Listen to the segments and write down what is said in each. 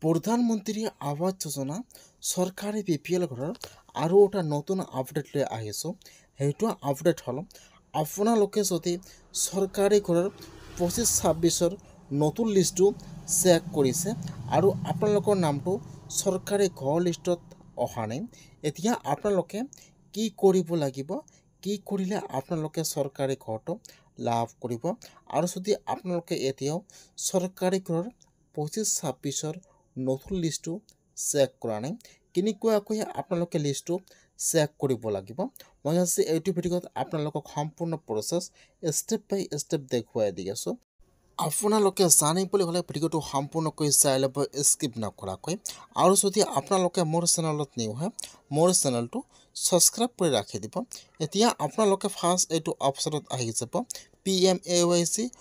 প্ৰধানমন্ত্ৰী আৱাস যোজনা চৰকাৰী BPL ঘৰৰ আৰু এটা নতুন আপডেট লৈ আহিছোঁ। সেইটো আপডেট হ'ল আপোনালোকে যদি চৰকাৰী ঘৰৰ 25-26ৰ নতুন লিষ্টটো চেক কৰিছে আৰু আপোনালোকৰ নামটো চৰকাৰী ঘৰ লিষ্টত অহা নাই, এতিয়া আপোনালোকে কি কৰিব লাগিব, কি কৰিলে আপোনালোকে চৰকাৰী ঘৰটো লাভ কৰিব। আৰু যদি আপোনালোকে এতিয়াও চৰকাৰী ঘৰৰ 25-26ৰ নতুন লিষ্টটো চেক কৰা নাই, কেনেকুৱাকৈ আপোনালোকে লিষ্টটো চেক কৰিব লাগিব, মই আজি এইটো ভিডিঅ'ত আপোনালোকক সম্পূৰ্ণ প্ৰচেছ ষ্টেপ বাই ষ্টেপ দেখুৱাই দি আছোঁ। আপোনালোকে জানিবলৈ হ'লে ভিডিঅ'টো সম্পূৰ্ণকৈ চাই ল'ব, স্কিপ নকৰাকৈ। আৰু যদি আপোনালোকে মোৰ চেনেলত নিউ হয়, মোৰ চেনেলটো ছাবস্ক্ৰাইব কৰি ৰাখি দিব। এতিয়া আপোনালোকে ফাৰ্ষ্ট এইটো অপশ্যনত আহি যাব PMAYC.NIC.in।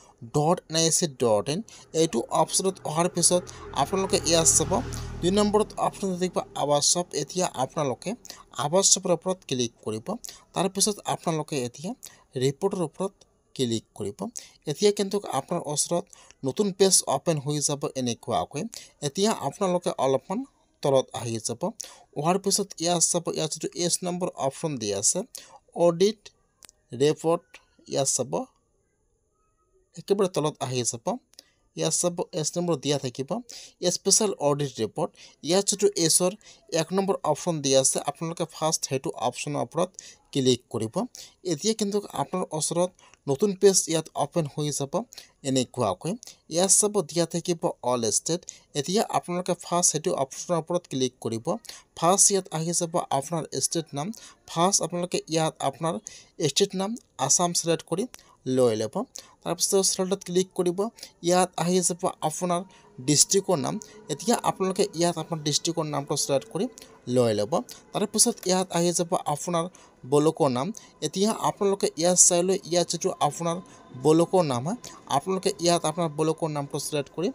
এইটো অপশ্যনত অহাৰ পিছত আপোনালোকে ইয়াত চাব 2 নম্বৰত অপশ্যন থাকিব আৱাসব। এতিয়া আপোনালোকে আৱাসবৰ ওপৰত ক্লিক কৰিব। তাৰপিছত আপোনালোকে এতিয়া ৰিপৰ্টৰ ওপৰত ক্লিক কৰিব। এতিয়া কিন্তু আপোনাৰ ওচৰত নতুন পেজ অপেন হৈ যাব এনেকুৱাকৈ। এতিয়া আপোনালোকে অলপমান তলত আহি যাব। অহাৰ পিছত ইয়াত চাব, ইয়াত যিটো S নম্বৰ অপশ্যন দিয়া আছে অডিট ৰিপৰ্ট, ইয়াত চাব একেবাৰে তলত আহি যাব। ইয়াত চাব S নম্বৰ দিয়া থাকিব স্পেচিয়েল অডিট ৰিপৰ্ট। ইয়াত যিটো এছৰ 1 নম্বৰ অপশ্যন দিয়া আছে আপোনালোকে ফাৰ্ষ্ট সেইটো অপশ্যনৰ ওপৰত ক্লিক কৰিব। এতিয়া কিন্তু আপোনাৰ ওচৰত নতুন পেজ ইয়াত অপেন হৈ যাব এনেকুৱাকৈ। ইয়াত চাব দিয়া থাকিব অল ষ্টেট। এতিয়া আপোনালোকে ফাৰ্ষ্ট সেইটো অপশ্যনৰ ওপৰত ক্লিক কৰিব। ফাৰ্ষ্ট ইয়াত আহি যাব আপোনাৰ ষ্টেট নাম। ফাৰ্ষ্ট আপোনালোকে ইয়াত আপোনাৰ ষ্টেট নাম আসাম চিলেক্ট কৰি লৈ ল'ব। তাৰপিছত চিলেক্টত ক্লিক কৰিব। ইয়াত আহি যাব আপোনাৰ ডিষ্ট্ৰিক্টৰ নাম। এতিয়া আপোনালোকে ইয়াত আপোনাৰ ডিষ্ট্ৰিক্টৰ নামটো চিলেক্ট কৰি লৈ ল'ব। তাৰপিছত ইয়াত আহি যাব আপোনাৰ ব্লকৰ নাম। এতিয়া আপোনালোকে ইয়াত চাই লৈ ইয়াত যিটো আপোনাৰ ব্লকৰ নাম হয় আপোনালোকে ইয়াত আপোনাৰ ব্লকৰ নামটো চিলেক্ট কৰি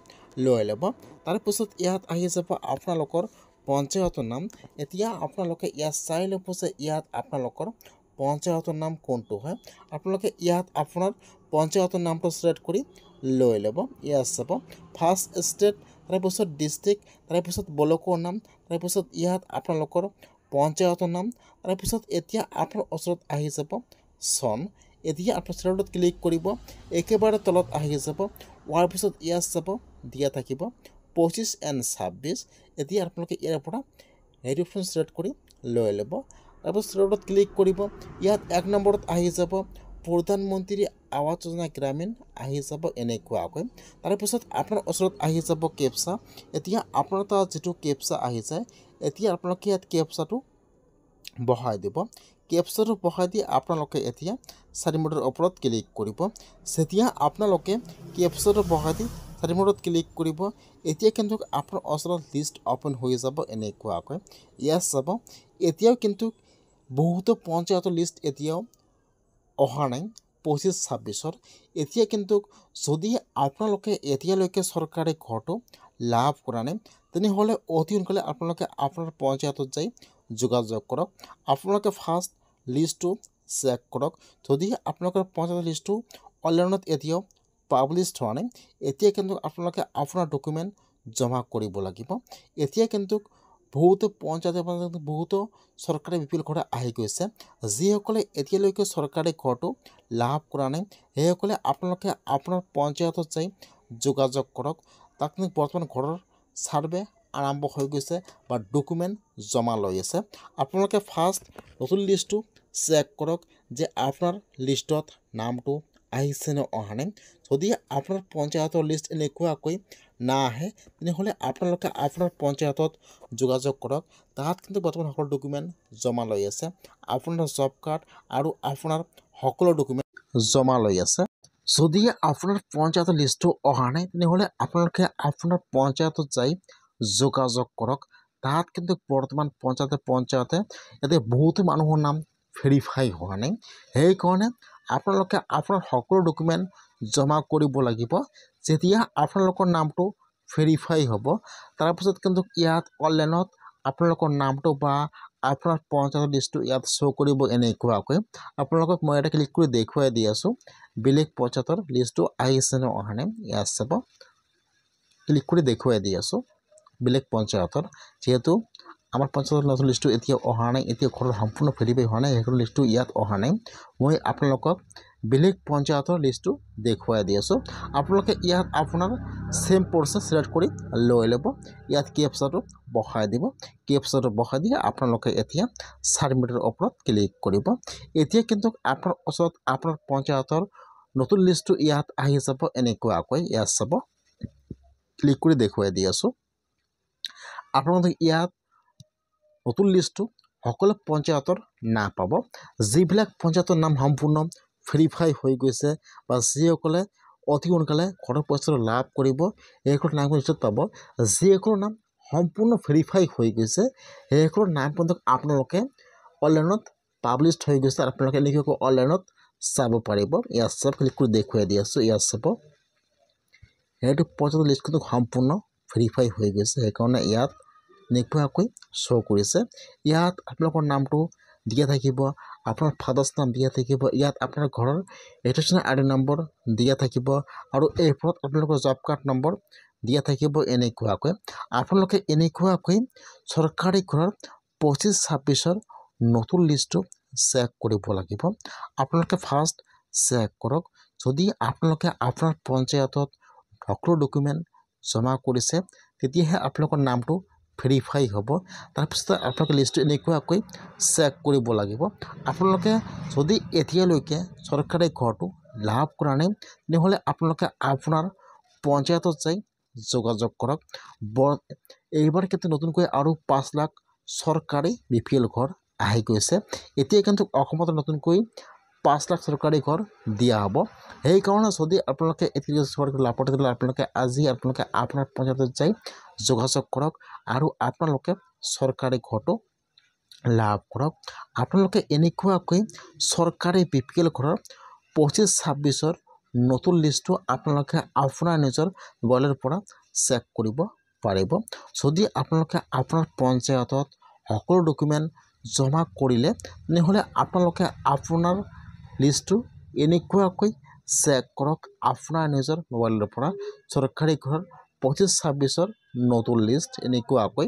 লৈ ল'ব। তাৰপিছত ইয়াত আহি যাব আপোনালোকৰ পঞ্চায়তৰ নাম। এতিয়া আপোনালোকে ইয়াত চাই ল'ব যে ইয়াত আপোনালোকৰ পঞ্চায়তৰ নাম কোনটো হয়। আপোনালোকে ইয়াত আপোনাৰ পঞ্চায়তৰ নামটো চিলেক্ট কৰি লৈ ল'ব। ইয়াত চাব ফাৰ্ষ্ট ষ্টেট, তাৰপিছত ডিষ্ট্ৰিক্ট, তাৰপিছত ব্লকৰ নাম, তাৰপিছত ইয়াত আপোনালোকৰ পঞ্চায়তৰ নাম, তাৰপিছত এতিয়া আপোনাৰ ওচৰত আহি যাব চন। এতিয়া আপোনাৰ চিলেক্টত ক্লিক কৰিব। একেবাৰে তলত আহি যাব। হোৱাৰ পিছত ইয়াত চাব দিয়া থাকিব 25 and 26। এতিয়া আপোনালোকে ইয়াৰ পৰা সেইটো অপশ্যন চিলেক্ট কৰি লৈ ল'ব। তাৰপিছত চিলেক্টত ক্লিক কৰিব। ইয়াত 1 নম্বৰত আহি যাব প্ৰধানমন্ত্ৰী আৱাস যোজনা গ্ৰামীণ আহি যাব এনেকুৱাকৈ। তাৰপিছত আপোনাৰ ওচৰত আহি যাব কেপচা। এতিয়া আপোনাৰ তাত যিটো কেপচা আহি যায়, এতিয়া আপোনালোকে ইয়াত কেপচাটো বহাই দিব। কেপচাটো বহাই দি আপোনালোকে এতিয়া 4 মিনিটৰ ওপৰত ক্লিক কৰিব। যেতিয়া আপোনালোকে কেপচাটো বহাই দি 4 মিনিটত ক্লিক কৰিব, এতিয়া কিন্তু আপোনাৰ ওচৰত লিষ্ট অপেন হৈ যাব এনেকুৱাকৈ। ইয়াত চাব এতিয়াও কিন্তু বহুতো পঞ্চায়তৰ লিষ্ট এতিয়াও অহা নাই 25-26ৰ। এতিয়া কিন্তু যদি আপোনালোকে এতিয়ালৈকে চৰকাৰী ঘৰটো লাভ কৰা নাই, তেনেহ'লে অতি সোনকালে আপোনালোকে আপোনাৰ পঞ্চায়তত যাই যোগাযোগ কৰক। আপোনালোকে ফাৰ্ষ্ট লিষ্টটো চেক কৰক। যদি আপোনালোকৰ পঞ্চায়তৰ লিষ্টটো অনলাইনত এতিয়াও পাব্লিছ হোৱা নাই, এতিয়া কিন্তু আপোনালোকে আপোনাৰ ডকুমেণ্ট জমা কৰিব লাগিব। এতিয়া কিন্তু বহুতো পঞ্চায়তে বহুতো চৰকাৰী BPL ঘৰ আহি গৈছে। যিসকলে এতিয়ালৈকে চৰকাৰী ঘৰটো লাভ কৰা নাই সেইসকলে আপোনালোকে আপোনাৰ পঞ্চায়তত যাই যোগাযোগ কৰক। তাক বৰ্তমান ঘৰৰ ছাৰ্ভে আৰম্ভ হৈ গৈছে বা ডকুমেণ্ট জমা লৈ আছে। আপোনালোকে ফাৰ্ষ্ট নতুন লিষ্টটো চেক কৰক যে আপোনাৰ লিষ্টত নামটো আহিছে নে অহা নাই। যদি আপোনাৰ পঞ্চায়তৰ লিষ্ট এনেকুৱাকৈ নাহে, তেনেহ'লে আপোনালোকে আপোনাৰ পঞ্চায়তত যোগাযোগ কৰক। তাত কিন্তু বৰ্তমান সকলো ডকুমেণ্ট জমা লৈ আছে। আপোনাৰ জব কাৰ্ড আৰু আপোনাৰ সকলো ডকুমেণ্ট জমা লৈ আছে। যদি আপোনাৰ পঞ্চায়তৰ লিষ্টটো অহা নাই, তেনেহ'লে আপোনালোকে আপোনাৰ পঞ্চায়তত যাই যোগাযোগ কৰক। তাত কিন্তু বৰ্তমান পঞ্চায়তে ইয়াতে বহুতো মানুহৰ নাম ভেৰিফাই হোৱা নাই। সেইকাৰণে আপোনালোকে আপোনাৰ সকলো ডকুমেণ্ট জমা কৰিব লাগিব। যেতিয়া আপোনালোকৰ নামটো ভেৰিফাই হ'ব, তাৰপিছত কিন্তু ইয়াত অনলাইনত আপোনালোকৰ নামটো বা আপোনাৰ পঞ্চায়তৰ লিষ্টটো ইয়াত শ্ব' কৰিব এনেকুৱাকৈ। আপোনালোকক মই এটা ক্লিক কৰি দেখুৱাই দি আছোঁ বেলেগ পঞ্চায়তৰ লিষ্টটো আহিছে নে অহা নাই। ইয়াত চাব ক্লিক কৰি দেখুৱাই দি আছোঁ। বেলেগ পঞ্চায়তৰ যেহেতু আমাৰ পঞ্চায়তৰ নতুন লিষ্টটো এতিয়া অহা নাই, এতিয়া ঘৰৰ সম্পূৰ্ণ ভেৰিফাই হোৱা নাই, সেইখন লিষ্টটো ইয়াত অহা নাই। মই আপোনালোকক বেলেগ পঞ্চায়তৰ লিষ্টটো দেখুৱাই দি আছোঁ। আপোনালোকে ইয়াত আপোনাৰ চেম প্ৰচেছ চিলেক্ট কৰি লৈ ল'ব। ইয়াত কেপচাটো বহাই দিব। কেপচাটো বহাই দিয়ে আপোনালোকে এতিয়া ছাবমিটৰ ওপৰত ক্লিক কৰিব। এতিয়া কিন্তু আপোনাৰ ওচৰত আপোনাৰ পঞ্চায়তৰ নতুন লিষ্টটো ইয়াত আহি যাব এনেকুৱাকৈ। ইয়াত চাব, ক্লিক কৰি দেখুৱাই দি আছোঁ। আপোনালোকে ইয়াত নতুন লিষ্টটো সকলো পঞ্চায়তৰ নাপাব। যিবিলাক পঞ্চায়তৰ নাম সম্পূৰ্ণ ভেৰিফাই হৈ গৈছে বা যিসকলে অতি সোনকালে ঘৰৰ পইচাটো লাভ কৰিব সেইসকলৰ নাম লিষ্টত পাব। যিসকলৰ নাম সম্পূৰ্ণ ভেৰিফাই হৈ গৈছে সেইসকলৰ নাম কিন্তু আপোনালোকে অনলাইনত পাব্লিছ হৈ গৈছে। আপোনালোকে এনেকৈ অনলাইনত চাব পাৰিব। ইয়াত চাব, ক্লিক কৰি দেখুৱাই দি আছোঁ। ইয়াত চাব, সেইটো পঞ্চায়তৰ লিষ্ট কিন্তু সম্পূৰ্ণ ভেৰিফাই হৈ গৈছে, সেইকাৰণে ইয়াত এনেকুৱাকৈ শ্ব' কৰিছে। ইয়াত আপোনালোকৰ নামটো দিয়া থাকিব, আপোনাৰ ফাদাৰ্ছ নাম দিয়া থাকিব, ইয়াত আপোনাৰ ঘৰৰ ৰেজিষ্ট্ৰেশ্যন ID নম্বৰ দিয়া থাকিব আৰু এইবোৰত আপোনালোকৰ জব কাৰ্ড নম্বৰ দিয়া থাকিব এনেকুৱাকৈ। আপোনালোকে এনেকুৱাকৈ চৰকাৰী ঘৰৰ 25-26ৰ নতুন লিষ্টটো চেক কৰিব লাগিব। আপোনালোকে ফাৰ্ষ্ট চেক কৰক, যদি আপোনালোকে আপোনাৰ পঞ্চায়তত সকলো ডকুমেণ্ট জমা কৰিছে তেতিয়াহে আপোনালোকৰ নামটো ভেৰিফাই হ'ব। তাৰপিছত আপোনালোকে লিষ্টটো এনেকুৱাকৈ চেক কৰিব লাগিব। আপোনালোকে যদি এতিয়ালৈকে চৰকাৰী ঘৰটো লাভ কৰা নাই তেনেহ'লে আপোনালোকে আপোনাৰ পঞ্চায়তত যাই যোগাযোগ কৰক। এইবাৰ কিন্তু নতুনকৈ আৰু 5 লাখ চৰকাৰী BPL ঘৰ আহি গৈছে। এতিয়া কিন্তু অসমত নতুনকৈ 5 লাখ চৰকাৰী ঘৰ দিয়া হ'ব। সেইকাৰণে যদি আপোনালোকে এতিয়া চৰকাৰী লাভ কৰে তেতিয়াহ'লে আপোনালোকে আজি আপোনাৰ পঞ্চায়তত যাই যোগাযোগ কৰক আৰু আপোনালোকে চৰকাৰী ঘৰটো লাভ কৰক। আপোনালোকে এনেকুৱাকৈ চৰকাৰী BPL ঘৰৰ 25-26ৰ নতুন লিষ্টটো আপোনালোকে আপোনাৰ নিজৰ মোবাইলৰ পৰা চেক কৰিব পাৰিব। যদি আপোনালোকে আপোনাৰ পঞ্চায়তত সকলো ডকুমেণ্ট জমা কৰিলে তেনেহ'লে আপোনালোকে আপোনাৰ লিষ্টটো এনেকুৱাকৈ চেক কৰক আপোনাৰ নিজৰ মোবাইলৰ পৰা। চৰকাৰী ঘৰৰ 25-26ৰ নতুন লিষ্ট এনেকুৱাকৈ